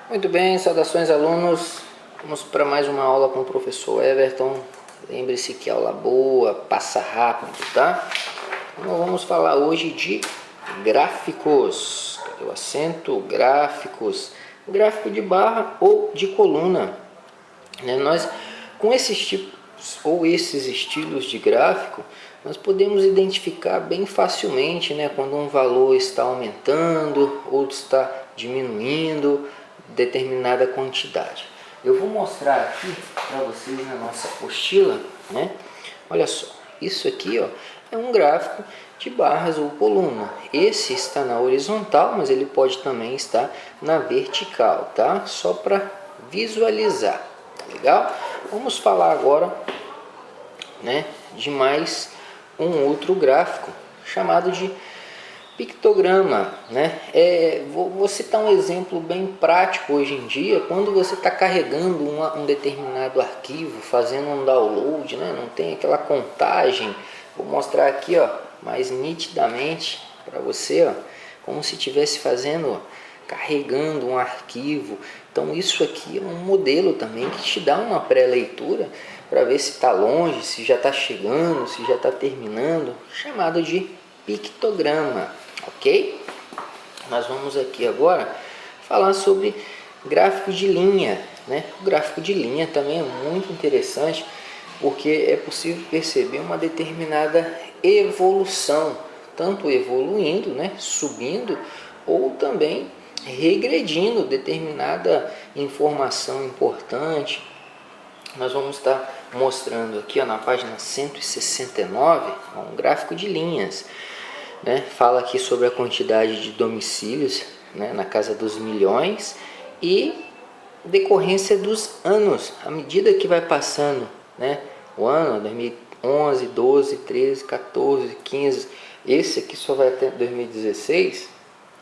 Muito bem, saudações alunos. Vamos para mais uma aula com o professor Everton. Lembre-se que aula boa, passa rápido, tá? Então vamos falar hoje de gráficos. Cadê o acento? Gráficos. Gráfico de barra ou de coluna. Nós, com esses tipos ou esses estilos de gráfico, nós podemos identificar bem facilmente, quando um valor está aumentando ou está diminuindo determinada quantidade. Eu vou mostrar aqui para vocês na nossa apostila, Olha só, isso aqui, é um gráfico de barras ou coluna. Esse está na horizontal, mas ele pode também estar na vertical, tá? Só para visualizar, legal? Vamos falar agora, de mais um outro gráfico chamado de pictograma, vou citar um exemplo bem prático hoje em dia. Quando você está carregando um determinado arquivo, fazendo um download, não tem aquela contagem. Vou mostrar aqui, mais nitidamente para você, como se estivesse carregando um arquivo. Então isso aqui é um modelo também que te dá uma pré-leitura para ver se está longe, se já está chegando, se já está terminando, chamado de pictograma, ok? Nós vamos aqui agora falar sobre gráfico de linha, O gráfico de linha também é muito interessante, porque é possível perceber uma determinada evolução, tanto evoluindo, subindo, ou também regredindo determinada informação importante. Nós vamos estar mostrando aqui, na página 169, um gráfico de linhas. Fala aqui sobre a quantidade de domicílios, na casa dos milhões, e decorrência dos anos, à medida que vai passando, o ano 2011, 12, 13, 14, 15, esse aqui só vai até 2016,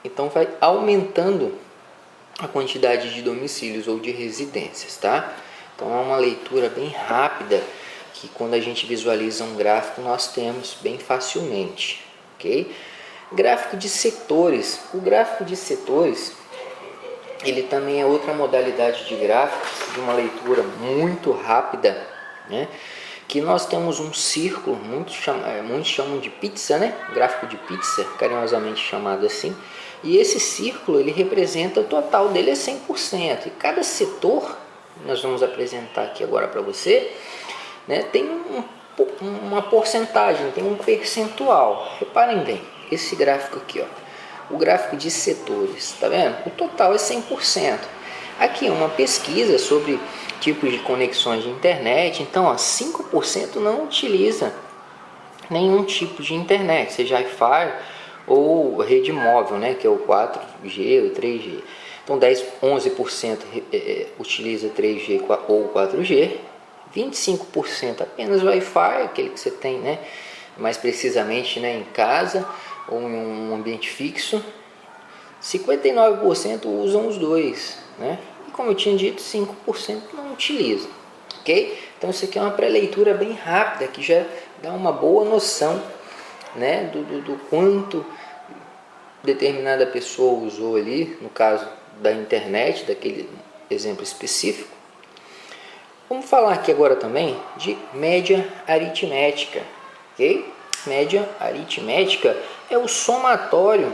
então vai aumentando a quantidade de domicílios ou de residências, tá? Então é uma leitura bem rápida que quando a gente visualiza um gráfico nós temos bem facilmente, ok? Gráfico de setores. O gráfico de setores, ele também é outra modalidade de gráfico, de uma leitura muito rápida, que nós temos um círculo, muitos chamam de pizza, gráfico de pizza, carinhosamente chamado assim, e esse círculo ele representa, o total dele é 100%, e cada setor, nós vamos apresentar aqui agora para você, tem uma porcentagem, tem um percentual. Reparem bem, esse gráfico aqui, o gráfico de setores, tá vendo? O total é 100%. Aqui é uma pesquisa sobre tipos de conexões de internet, então 5% não utiliza nenhum tipo de internet, seja Wi-Fi ou rede móvel, que é o 4G ou 3G. Então 11% utiliza 3G ou 4G, 25% apenas Wi-Fi, aquele que você tem, mais precisamente, em casa ou em um ambiente fixo. 59% usam os dois, E como eu tinha dito, 5% não utilizam, ok? Então isso aqui é uma pré-leitura bem rápida que já dá uma boa noção, do quanto determinada pessoa usou ali, no caso da internet, daquele exemplo específico. Vamos falar aqui agora também de média aritmética, ok? Média aritmética é o somatório.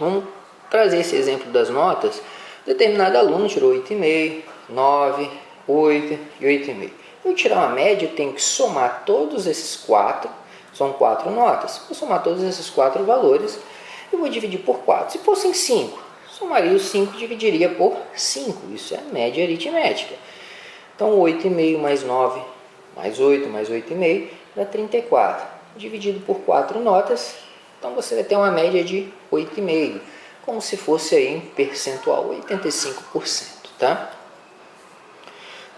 Vamos trazer esse exemplo das notas. Determinado aluno tirou 8,5, 9, 8 e 8,5. Eu tirar uma média, eu tenho que somar todos esses quatro, são 4 notas. Vou somar todos esses 4 valores, eu vou dividir por 4. Se fossem 5, somaria os 5 e dividiria por 5. Isso é a média aritmética. Então 8,5 mais 9 mais 8 mais 8,5 dá 34. Dividido por 4 notas, então você vai ter uma média de 8,5. Como se fosse aí em percentual 85%, tá?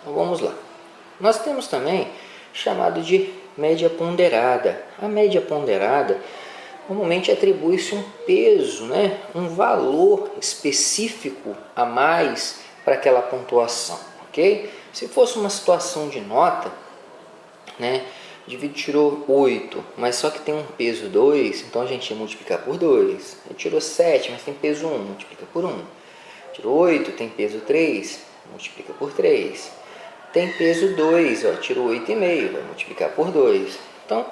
Então vamos lá. Nós temos também chamado de média ponderada. A média ponderada normalmente atribui-se um peso, um valor específico a mais para aquela pontuação, ok? Se fosse uma situação de nota, o indivíduo tirou 8, mas só que tem um peso 2, então a gente ia multiplicar por 2. Ele tirou 7, mas tem peso 1, multiplica por 1. Tiro 8, tem peso 3, multiplica por 3. Tem peso 2, ó, tiro 8,5, vai multiplicar por 2. Então,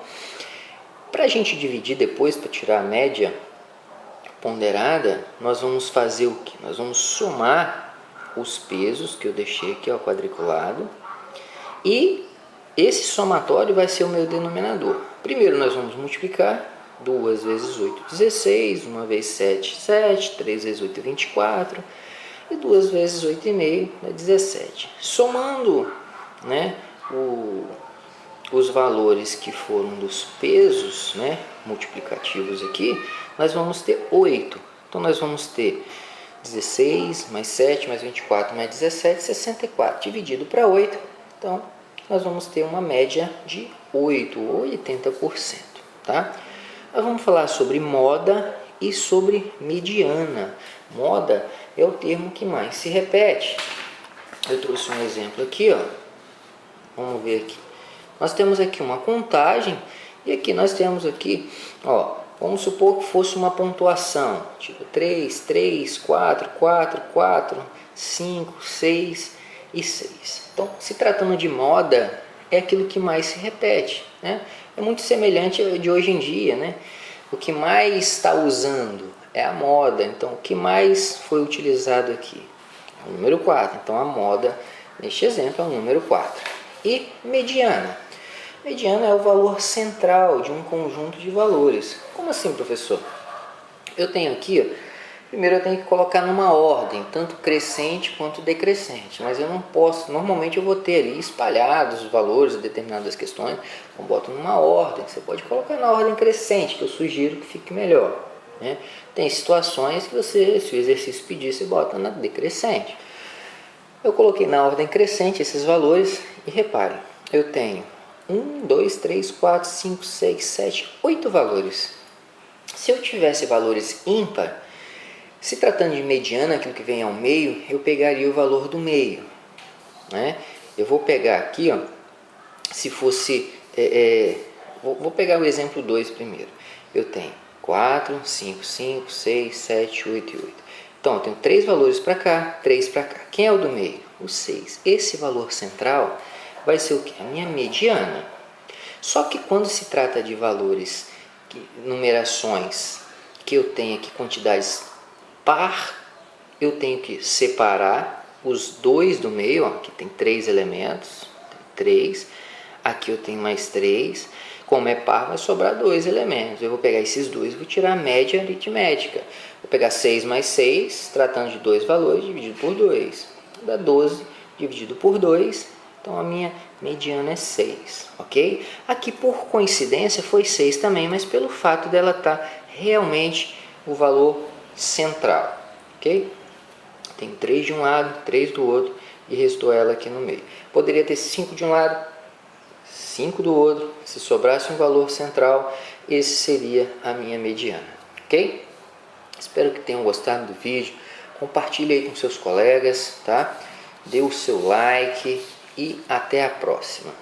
para a gente dividir depois, para tirar a média ponderada, nós vamos fazer o que? Nós vamos somar os pesos que eu deixei aqui, ó, quadriculado, e esse somatório vai ser o meu denominador. Primeiro nós vamos multiplicar 2 vezes 8, 16, 1 vezes 7, 7, 3 vezes 8, 24, e 2 vezes 8,5 é 17. Somando, né, os valores que foram dos pesos, né, multiplicativos aqui, nós vamos ter 8. Então nós vamos ter 16 mais 7 mais 24 mais 17, 64, dividido para 8. Então nós vamos ter uma média de 8 ou 80%. Tá? Nós vamos falar sobre moda e sobre mediana. Moda é o termo que mais se repete. Eu trouxe um exemplo aqui, ó. Vamos ver aqui. Nós temos aqui uma contagem e aqui nós temos aqui, ó, vamos supor que fosse uma pontuação, tipo 3, 3, 4, 4, 4, 5, 6 e 6. Então, se tratando de moda, é aquilo que mais se repete, né? É muito semelhante ao de hoje em dia, né? O que mais está usando é a moda, então o que mais foi utilizado aqui é o número 4. Então a moda, neste exemplo, é o número 4. E mediana. Mediana é o valor central de um conjunto de valores. Como assim, professor? Eu tenho aqui, ó, primeiro eu tenho que colocar numa ordem, tanto crescente quanto decrescente, mas eu não posso, normalmente eu vou ter ali espalhados os valores de determinadas questões, eu boto numa ordem, você pode colocar na ordem crescente, que eu sugiro que fique melhor, né? Tem situações que você, se o exercício pedir, você bota na decrescente. Eu coloquei na ordem crescente esses valores e reparem, eu tenho 1, 2, 3, 4, 5, 6, 7, 8 valores. Se eu tivesse valores ímpar, se tratando de mediana, aquilo que vem ao meio, eu pegaria o valor do meio, né? Eu vou pegar aqui, ó, se fosse, vou pegar o exemplo 2 primeiro. Eu tenho 4, 5, 5, 6, 7, 8 e 8. Então, eu tenho 3 valores para cá, 3 para cá. Quem é o do meio? O 6. Esse valor central vai ser o que? A minha mediana. Só que quando se trata de valores, numerações, que eu tenho aqui quantidades par, eu tenho que separar os 2 do meio, ó, aqui tem 3 elementos, 3, aqui eu tenho mais 3, como é par vai sobrar 2 elementos, eu vou pegar esses 2 e vou tirar a média aritmética, vou pegar 6 mais 6, tratando de 2 valores, dividido por 2, dá 12 dividido por 2, então a minha mediana é 6, ok? Aqui por coincidência foi 6 também, mas pelo fato dela estar realmente o valor central, ok? Tem 3 de um lado, 3 do outro e restou ela aqui no meio. Poderia ter 5 de um lado, 5 do outro. Se sobrasse um valor central, esse seria a minha mediana, ok? Espero que tenham gostado do vídeo. Compartilhe aí com seus colegas, tá? Dê o seu like e até a próxima.